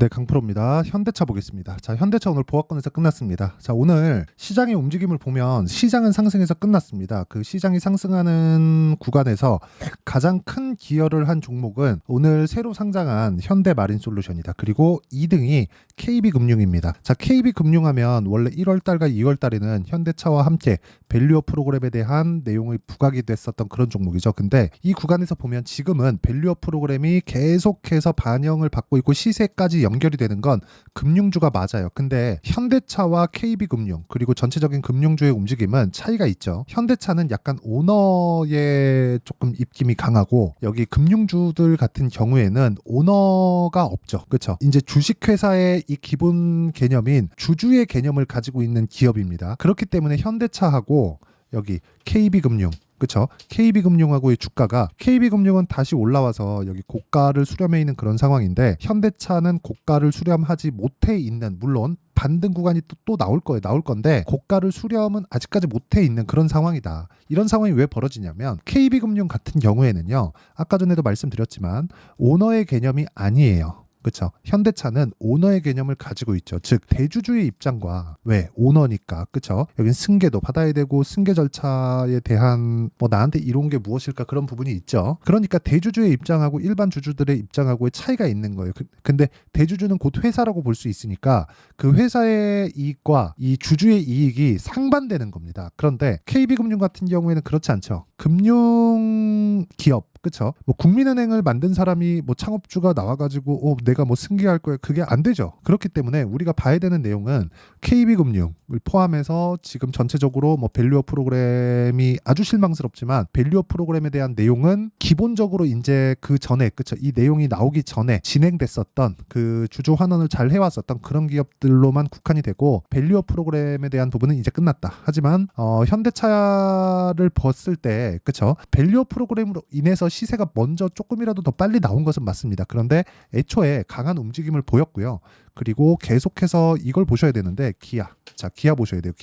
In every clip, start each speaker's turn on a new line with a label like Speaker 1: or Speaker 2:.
Speaker 1: 네, 강프로입니다. 현대차 보겠습니다. 자, 현대차 오늘 보합권에서 끝났습니다. 자, 오늘 시장의 움직임을 보면 시장은 상승해서 끝났습니다. 그 시장이 상승하는 구간에서 가장 큰 기여를 한 종목은 오늘 새로 상장한 현대마린솔루션이다. 그리고 2등이 KB금융입니다. 자, KB금융하면 원래 1월달과 2월달에는 현대차와 함께 밸류업 프로그램에 대한 내용이 부각이 됐었던 그런 종목이죠. 근데 이 구간에서 보면 지금은 밸류업 프로그램이 계속해서 반영을 받고 있고 시세까지 연결이 되는 건 금융주가 맞아요. 근데 현대차와 KB금융 그리고 전체적인 금융주의 움직임은 차이가 있죠. 현대차는 약간 오너의 조금 입김이 강하고 여기 금융주들 같은 경우에는 오너가 없죠. 그렇죠? 이제 주식회사의 이 기본 개념인 주주의 개념을 가지고 있는 기업입니다. 그렇기 때문에 현대차하고 여기 KB금융 그렇죠? KB금융하고의 주가가 KB금융은 다시 올라와서 여기 고가를 수렴해 있는 그런 상황인데 현대차는 고가를 수렴하지 못해 있는 물론 반등 구간이 또 나올 거예요. 나올 건데 고가를 수렴은 아직까지 못해 있는 그런 상황이다. 이런 상황이 왜 벌어지냐면 KB금융 같은 경우에는요. 아까 전에도 말씀드렸지만 오너의 개념이 아니에요. 그렇죠. 현대차는 오너의 개념을 가지고 있죠. 즉 대주주의 입장과 왜 오너니까 그렇죠. 여긴 승계도 받아야 되고 승계 절차에 대한 뭐 나한테 이로운 게 무엇일까 그런 부분이 있죠. 그러니까 대주주의 입장하고 일반 주주들의 입장하고의 차이가 있는 거예요. 근데 대주주는 곧 회사라고 볼 수 있으니까 그 회사의 이익과 이 주주의 이익이 상반되는 겁니다. 그런데 KB금융 같은 경우에는 그렇지 않죠. 금융 기업 그렇죠. 뭐 국민은행을 만든 사람이 뭐 창업주가 나와가지고 내가 뭐 승계할 거야 그게 안 되죠. 그렇기 때문에 우리가 봐야 되는 내용은 KB금융을 포함해서 지금 전체적으로 뭐 밸류업 프로그램이 아주 실망스럽지만 밸류업 프로그램에 대한 내용은 기본적으로 이제 그 전에 그렇죠. 이 내용이 나오기 전에 진행됐었던 그 주주 환원을 잘 해왔었던 그런 기업들로만 국한이 되고 밸류업 프로그램에 대한 부분은 이제 끝났다. 하지만 현대차를 봤을 때 그렇죠. 밸류업 프로그램으로 인해서 시세가 먼저 조금이라도 더 빨리 나온 것은 맞습니다. 그런데 애초에 강한 움직임을 보였고요. 그리고 계속해서 이걸 보셔야 되는데 기아. 자, 기아 보셔야 돼요.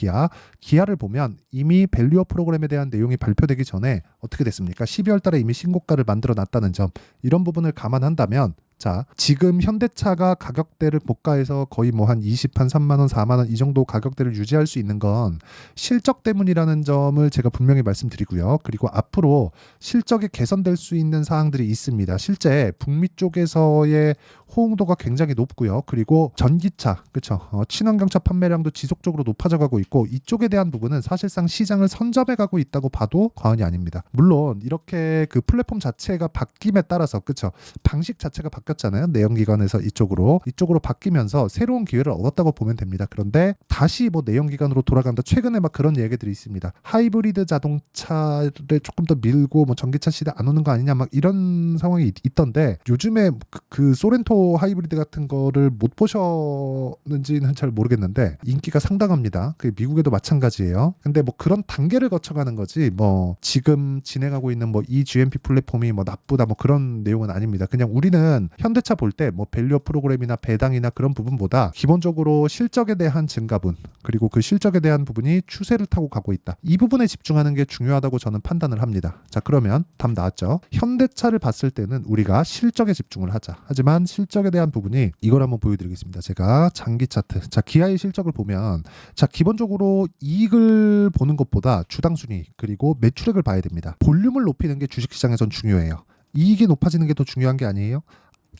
Speaker 1: 기아를 보면 이미 밸류업 프로그램에 대한 내용이 발표되기 전에 어떻게 됐습니까? 12월 달에 이미 신고가를 만들어 놨다는 점. 이런 부분을 감안한다면 자, 지금 현대차가 가격대를 고가에서 거의 뭐 한 3만 원, 4만 원 이 정도 가격대를 유지할 수 있는 건 실적 때문이라는 점을 제가 분명히 말씀드리고요. 그리고 앞으로 실적이 개선될 수 있는 사항들이 있습니다. 실제 북미 쪽에서의 호응도가 굉장히 높고요. 그리고 전기차, 그렇죠? 친환경차 판매량도 지속적으로 높아져 가고 있고 이쪽에 대한 부분은 사실상 시장을 선점해 가고 있다고 봐도 과언이 아닙니다. 물론 이렇게 그 플랫폼 자체가 바뀜에 따라서 그렇죠? 방식 자체가 바뀌었잖아요. 내연기관에서 이쪽으로 바뀌면서 새로운 기회를 얻었다고 보면 됩니다. 그런데 다시 뭐 내연기관으로 돌아간다. 최근에 막 그런 얘기들이 있습니다. 하이브리드 자동차를 조금 더 밀고 뭐 전기차 시대 안 오는 거 아니냐 막 이런 상황이 있던데 요즘에 그 소렌토 하이브리드 같은 거를 못 보셨는지는 잘 모르겠는데 인기가 상당합니다. 그 미국에도 마찬가지예요. 근데 뭐 그런 단계를 거쳐가는 거지 뭐 지금 진행하고 있는 뭐 이 GMP 플랫폼이 뭐 나쁘다 뭐 그런 내용은 아닙니다. 그냥 우리는 현대차 볼 때 뭐 밸류업 프로그램이나 배당이나 그런 부분보다 기본적으로 실적에 대한 증가분 그리고 그 실적에 대한 부분이 추세를 타고 가고 있다. 이 부분에 집중하는 게 중요하다고 저는 판단을 합니다. 자, 그러면 답 나왔죠. 현대차를 봤을 때는 우리가 실적에 집중을 하자. 하지만 실적에 대한 부분이 이걸 한번 보여드리겠습니다. 제가 장기 차트. 자, 기아의 실적을 보면 자, 기본적으로 이익을 보는 것보다 주당 순이익 그리고 매출액을 봐야 됩니다. 볼륨을 높이는 게 주식시장에선 중요해요. 이익이 높아지는 게 더 중요한 게 아니에요?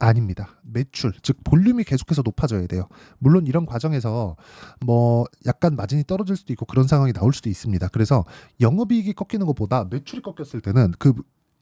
Speaker 1: 아닙니다. 매출, 즉 볼륨이 계속해서 높아져야 돼요. 물론 이런 과정에서 뭐 약간 마진이 떨어질 수도 있고 그런 상황이 나올 수도 있습니다. 그래서 영업이익이 꺾이는 것보다 매출이 꺾였을 때는 그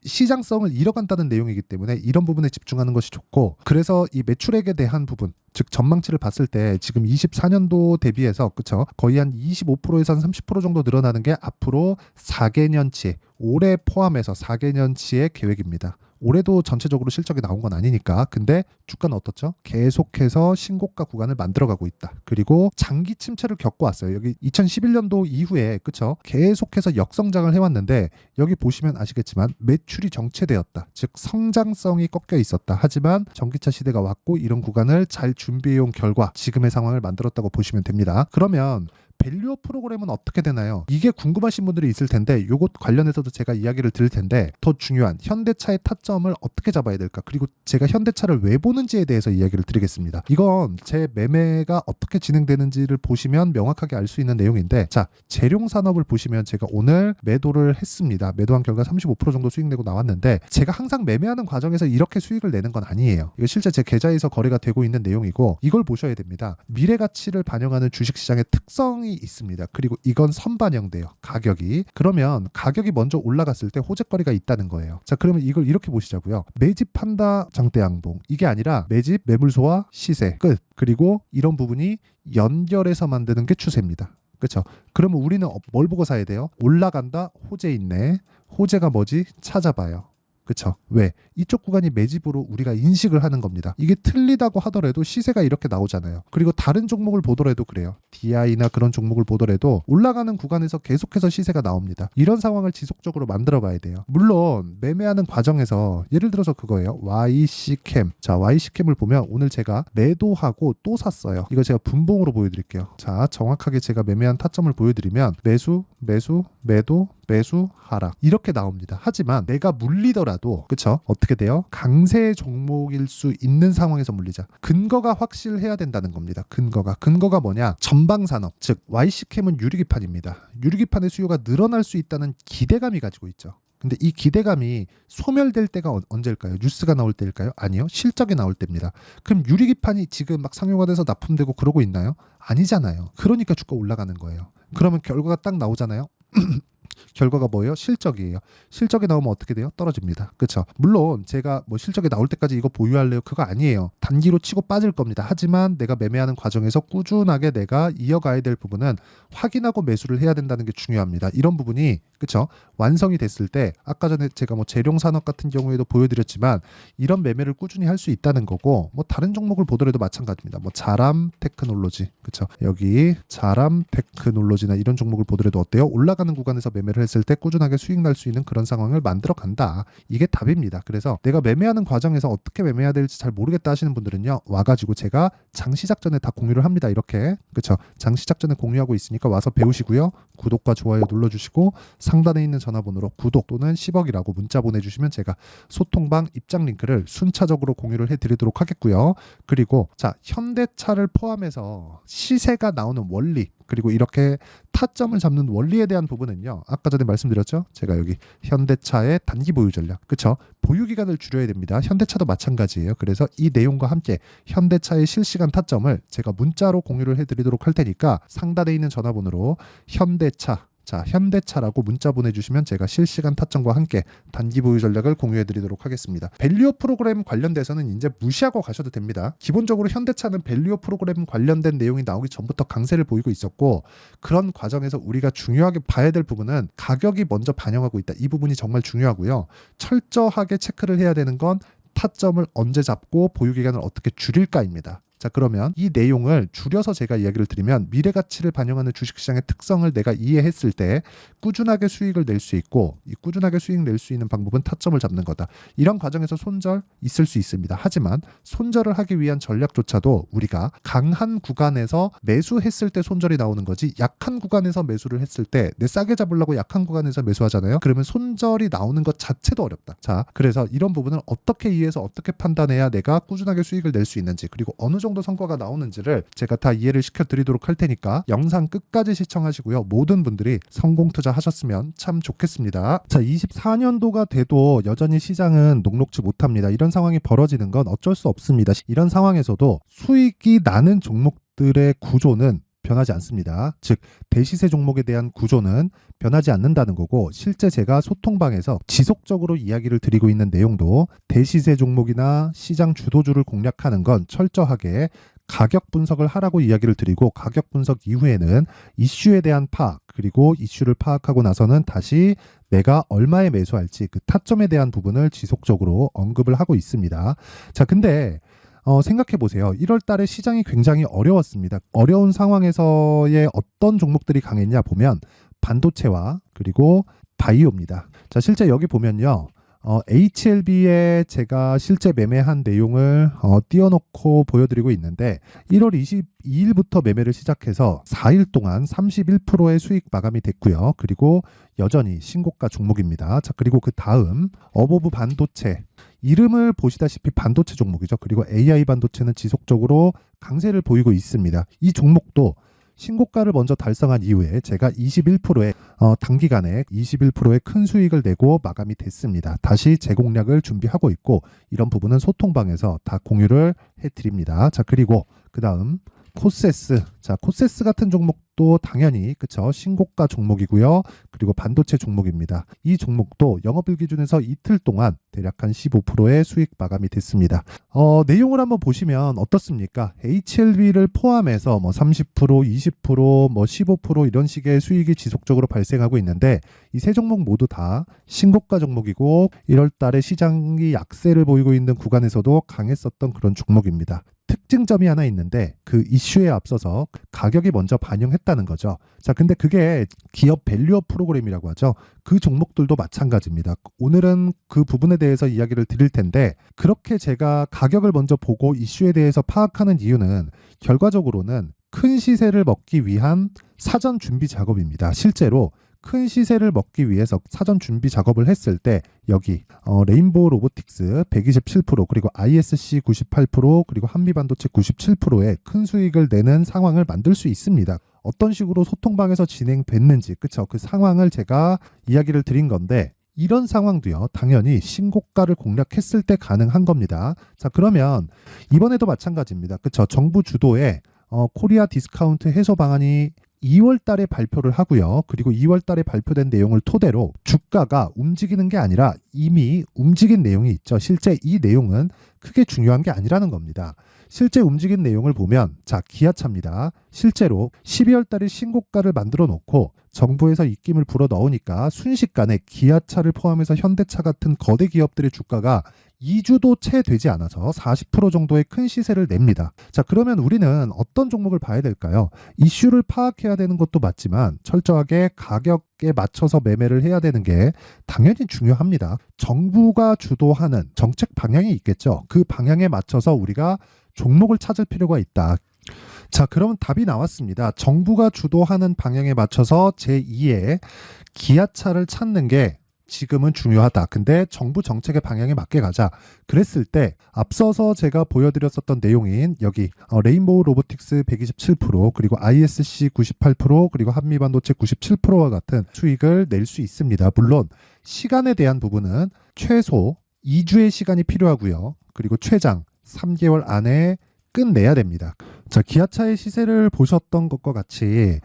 Speaker 1: 시장성을 잃어간다는 내용이기 때문에 이런 부분에 집중하는 것이 좋고 그래서 이 매출액에 대한 부분 즉 전망치를 봤을 때 지금 24년도 대비해서 그쵸 거의 한 25%에서 한 30% 정도 늘어나는 게 앞으로 4개년치 올해 포함해서 4개년치의 계획입니다. 올해도 전체적으로 실적이 나온 건 아니니까. 근데 주가는 어떻죠? 계속해서 신고가 구간을 만들어가고 있다. 그리고 장기 침체를 겪어왔어요. 여기 2011년도 이후에 그쵸? 계속해서 역성장을 해왔는데 여기 보시면 아시겠지만 매출이 정체되었다. 즉 성장성이 꺾여 있었다. 하지만 전기차 시대가 왔고 이런 구간을 잘 준비해온 결과 지금의 상황을 만들었다고 보시면 됩니다. 그러면 밸류어 프로그램은 어떻게 되나요? 이게 궁금하신 분들이 있을 텐데 요것 관련해서도 제가 이야기를 드릴 텐데 더 중요한 현대차의 타점을 어떻게 잡아야 될까? 그리고 제가 현대차를 왜 보는지에 대해서 이야기를 드리겠습니다. 이건 제 매매가 어떻게 진행되는지를 보시면 명확하게 알 수 있는 내용인데 자, 재룡 산업을 보시면 제가 오늘 매도를 했습니다. 매도한 결과 35% 정도 수익 내고 나왔는데 제가 항상 매매하는 과정에서 이렇게 수익을 내는 건 아니에요. 이거 실제 제 계좌에서 거래가 되고 있는 내용이고 이걸 보셔야 됩니다. 미래 가치를 반영하는 주식시장의 특성이 있습니다. 그리고 이건 선반영돼요. 가격이. 그러면 가격이 먼저 올라갔을 때 호재거리가 있다는 거예요. 자, 그러면 이걸 이렇게 보시자고요. 매집한다 장대양봉. 이게 아니라 매집, 매물소와 시세 끝. 그리고 이런 부분이 연결해서 만드는 게 추세입니다. 그렇죠? 그러면 우리는 뭘 보고 사야 돼요? 올라간다, 호재 있네. 호재가 뭐지? 찾아봐요. 그렇죠? 왜? 이쪽 구간이 매집으로 우리가 인식을 하는 겁니다. 이게 틀리다고 하더라도 시세가 이렇게 나오잖아요. 그리고 다른 종목을 보더라도 그래요. DI나 그런 종목을 보더라도 올라가는 구간에서 계속해서 시세가 나옵니다. 이런 상황을 지속적으로 만들어 봐야 돼요. 물론 매매하는 과정에서 예를 들어서 그거예요. YC캠. 자, YC캠을 보면 오늘 제가 매도하고 또 샀어요. 이거 제가 분봉으로 보여드릴게요. 자, 정확하게 제가 매매한 타점을 보여드리면 매수, 매수, 매도, 매수, 하락 이렇게 나옵니다. 하지만 내가 물리더라도 그쵸? 어떻게 돼요? 강세 종목일 수 있는 상황에서 물리자. 근거가 확실해야 된다는 겁니다. 근거가 뭐냐? 전방산업, 즉 YC캠은 유리기판입니다. 유리기판의 수요가 늘어날 수 있다는 기대감이 가지고 있죠. 근데 이 기대감이 소멸될 때가 언제일까요? 뉴스가 나올 때일까요? 아니요. 실적이 나올 때입니다. 그럼 유리기판이 지금 막 상용화 돼서 납품되고 그러고 있나요? 아니잖아요. 그러니까 주가 올라가는 거예요. 그러면 결과가 딱 나오잖아요. 결과가 뭐예요? 실적이에요. 실적이 나오면 어떻게 돼요? 떨어집니다. 그렇죠? 물론 제가 뭐 실적이 나올 때까지 이거 보유할래요? 그거 아니에요. 단기로 치고 빠질 겁니다. 하지만 내가 매매하는 과정에서 꾸준하게 내가 이어가야 될 부분은 확인하고 매수를 해야 된다는 게 중요합니다. 이런 부분이 그렇죠? 완성이 됐을 때 아까 전에 제가 뭐 재룡산업 같은 경우에도 보여드렸지만 이런 매매를 꾸준히 할 수 있다는 거고 뭐 다른 종목을 보더라도 마찬가지입니다. 뭐 자람 테크놀로지 그렇죠? 여기 자람 테크놀로지나 이런 종목을 보더라도 어때요? 올라가는 구간에서 매매를 했을 때 꾸준하게 수익 날 수 있는 그런 상황을 만들어 간다. 이게 답입니다. 그래서 내가 매매하는 과정에서 어떻게 매매해야 될지 잘 모르겠다 하시는 분들은요. 와가지고 제가 장시작 전에 다 공유를 합니다. 이렇게 그렇죠? 장시작 전에 공유하고 있으니까 와서 배우시고요. 구독과 좋아요 눌러주시고 상단에 있는 전화번호로 구독 또는 10억이라고 문자 보내주시면 제가 소통방 입장 링크를 순차적으로 공유를 해드리도록 하겠고요. 그리고 자 현대차를 포함해서 시세가 나오는 원리 그리고 이렇게 타점을 잡는 원리에 대한 부분은요. 아까 전에 말씀드렸죠. 제가 여기 현대차의 단기 보유 전략. 그렇죠? 보유 기간을 줄여야 됩니다. 현대차도 마찬가지예요. 그래서 이 내용과 함께 현대차의 실시간 타점을 제가 문자로 공유를 해드리도록 할 테니까 상단에 있는 전화번호로 현대차 자, 현대차라고 문자 보내주시면 제가 실시간 타점과 함께 단기 보유 전략을 공유해드리도록 하겠습니다. 밸류어 프로그램 관련돼서는 이제 무시하고 가셔도 됩니다. 기본적으로 현대차는 밸류어 프로그램 관련된 내용이 나오기 전부터 강세를 보이고 있었고 그런 과정에서 우리가 중요하게 봐야 될 부분은 가격이 먼저 반영하고 있다. 이 부분이 정말 중요하고요. 철저하게 체크를 해야 되는 건 타점을 언제 잡고 보유 기간을 어떻게 줄일까입니다. 자, 그러면 이 내용을 줄여서 제가 이야기를 드리면 미래 가치를 반영하는 주식시장의 특성을 내가 이해했을 때 꾸준하게 수익을 낼 수 있고 이 꾸준하게 수익 낼 수 있는 방법은 타점을 잡는 거다. 이런 과정에서 손절 있을 수 있습니다. 하지만 손절을 하기 위한 전략조차도 우리가 강한 구간에서 매수했을 때 손절이 나오는 거지 약한 구간에서 매수를 했을 때 내 싸게 잡으려고 약한 구간에서 매수하잖아요. 그러면 손절이 나오는 것 자체도 어렵다. 자, 그래서 이런 부분을 어떻게 이해해서 어떻게 판단해야 내가 꾸준하게 수익을 낼 수 있는지 그리고 어느 정도 성과가 나오는지를 제가 다 이해를 시켜드리도록 할 테니까 영상 끝까지 시청하시고요. 모든 분들이 성공 투자하셨으면 참 좋겠습니다. 자, 24년도가 돼도 여전히 시장은 녹록지 못합니다. 이런 상황이 벌어지는 건 어쩔 수 없습니다. 이런 상황에서도 수익이 나는 종목들의 구조는 변하지 않습니다. 즉 대시세 종목에 대한 구조는 변하지 않는다는 거고 실제 제가 소통방에서 지속적으로 이야기를 드리고 있는 내용도 대시세 종목이나 시장 주도주를 공략하는 건 철저하게 가격 분석을 하라고 이야기를 드리고 가격 분석 이후에는 이슈에 대한 파악 그리고 이슈를 파악하고 나서는 다시 내가 얼마에 매수할지 그 타점에 대한 부분을 지속적으로 언급을 하고 있습니다. 자, 근데 생각해 보세요. 1월 달에 시장이 굉장히 어려웠습니다. 어려운 상황에서의 어떤 종목들이 강했냐 보면 반도체와 그리고 바이오입니다. 자, 실제 여기 보면요. HLB에 제가 실제 매매한 내용을 띄워놓고 보여드리고 있는데 1월 22일부터 매매를 시작해서 4일 동안 31%의 수익 마감이 됐고요. 그리고 여전히 신고가 종목입니다. 자, 그리고 그 다음 어보브 반도체, 이름을 보시다시피 반도체 종목이죠. 그리고 AI 반도체는 지속적으로 강세를 보이고 있습니다. 이 종목도 신고가를 먼저 달성한 이후에 제가 21%의 단기간에 21%의 큰 수익을 내고 마감이 됐습니다. 다시 재공략을 준비하고 있고 이런 부분은 소통방에서 다 공유를 해드립니다. 자, 그리고 그 다음 코세스. 자, 코세스 같은 종목도 당연히 그쵸, 신고가 종목이고요. 그리고 반도체 종목입니다. 이 종목도 영업일 기준에서 이틀 동안 대략 한 15%의 수익 마감이 됐습니다. 내용을 한번 보시면 어떻습니까? HLB를 포함해서 뭐 30%, 20%, 뭐 15% 이런 식의 수익이 지속적으로 발생하고 있는데 이 세 종목 모두 다 신고가 종목이고 1월 달에 시장이 약세를 보이고 있는 구간에서도 강했었던 그런 종목입니다. 특징점이 하나 있는데 그 이슈에 앞서서 가격이 먼저 반영했다는 거죠. 자, 근데 그게 기업 밸류업 프로그램이라고 하죠. 그 종목들도 마찬가지입니다. 오늘은 그 부분에 대해서 이야기를 드릴 텐데 그렇게 제가 가격을 먼저 보고 이슈에 대해서 파악하는 이유는 결과적으로는 큰 시세를 먹기 위한 사전 준비 작업입니다. 실제로 큰 시세를 먹기 위해서 사전 준비 작업을 했을 때 여기 레인보우 로보틱스 127% 그리고 ISC 98% 그리고 한미반도체 97%의 큰 수익을 내는 상황을 만들 수 있습니다. 어떤 식으로 소통방에서 진행됐는지 그쵸, 그 상황을 제가 이야기를 드린 건데 이런 상황도요 당연히 신고가를 공략했을 때 가능한 겁니다. 자, 그러면 이번에도 마찬가지입니다. 그쵸, 정부 주도의 코리아 디스카운트 해소 방안이 2월 달에 발표를 하고요. 그리고 2월 달에 발표된 내용을 토대로 주가가 움직이는 게 아니라 이미 움직인 내용이 있죠. 실제 이 내용은 크게 중요한 게 아니라는 겁니다. 실제 움직인 내용을 보면 자, 기아차입니다. 실제로 12월 달에 신고가를 만들어 놓고 정부에서 입김을 불어 넣으니까 순식간에 기아차를 포함해서 현대차 같은 거대 기업들의 주가가 2주도 채 되지 않아서 40% 정도의 큰 시세를 냅니다. 자, 그러면 우리는 어떤 종목을 봐야 될까요? 이슈를 파악해야 되는 것도 맞지만 철저하게 가격에 맞춰서 매매를 해야 되는 게 당연히 중요합니다. 정부가 주도하는 정책 방향이 있겠죠. 그 방향에 맞춰서 우리가 종목을 찾을 필요가 있다. 자, 그러면 답이 나왔습니다. 정부가 주도하는 방향에 맞춰서 제2의 기아차를 찾는 게 지금은 중요하다. 근데 정부 정책의 방향에 맞게 가자. 그랬을 때 앞서서 제가 보여드렸었던 내용인 여기 레인보우 로보틱스 127% 그리고 ISC 98% 그리고 한미반도체 97%와 같은 수익을 낼 수 있습니다. 물론 시간에 대한 부분은 최소 2주의 시간이 필요하고요. 그리고 최장 3개월 안에 끝내야 됩니다. 자, 기아차의 시세를 보셨던 것과 같이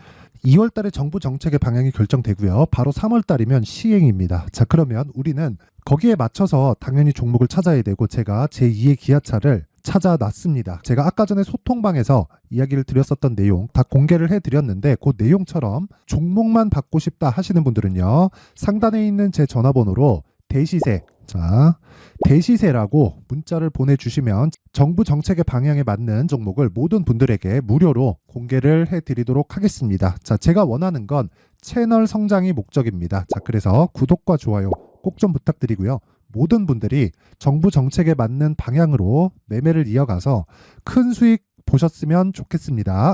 Speaker 1: 2월 달에 정부 정책의 방향이 결정되고요. 바로 3월 달이면 시행입니다. 자, 그러면 우리는 거기에 맞춰서 당연히 종목을 찾아야 되고 제가 제2의 기아차를 찾아놨습니다. 제가 아까 전에 소통방에서 이야기를 드렸었던 내용 다 공개를 해드렸는데 그 내용처럼 종목만 받고 싶다 하시는 분들은요. 상단에 있는 제 전화번호로 대시세, 자, 대시세라고 문자를 보내주시면 정부 정책의 방향에 맞는 종목을 모든 분들에게 무료로 공개를 해드리도록 하겠습니다. 자, 제가 원하는 건 채널 성장이 목적입니다. 자, 그래서 구독과 좋아요 꼭 좀 부탁드리고요. 모든 분들이 정부 정책에 맞는 방향으로 매매를 이어가서 큰 수익 보셨으면 좋겠습니다.